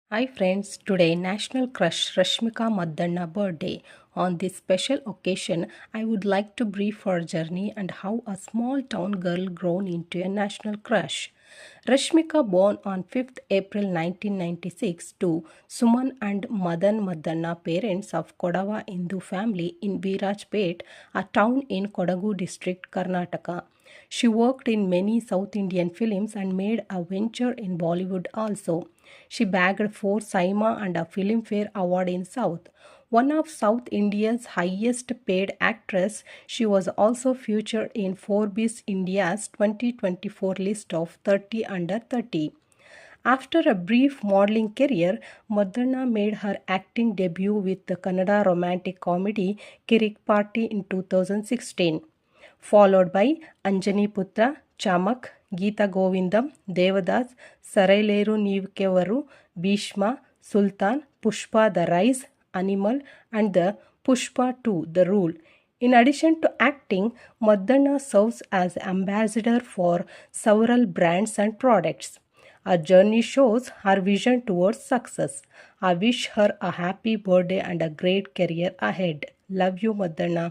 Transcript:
Hi friends, today National Crush Rashmika Maddanna birthday. On this special occasion, I would like to brief her journey and how a small town girl grown into a national crush. Rashmika, born on 5th April 1996 to Suman and Madan Maddanna, parents of Kodava Hindu family in Virajpet, a town in Kodagu district, Karnataka. She worked in many South Indian films and made a venture in Bollywood also. She bagged 4 SAIMA and a Filmfare Award in South. One of South India's highest paid actress, she was also featured in Forbes India's 2024 list of 30 under 30. After a brief modeling career, Madonna made her acting debut with the Kannada romantic comedy Kirik Party in 2016, followed by Anjani Putra, Chamak, Geeta Govindam, Devadas, Saraileru Neevekevaru, Bhishma, Sultan, Pushpa the Rise, Animal, and the Pushpa 2 The Rule. In addition to acting, Madonna serves as ambassador for several brands and products. Our journey shows her vision towards success. I wish her a happy birthday and a great career ahead. Love you, Madonna.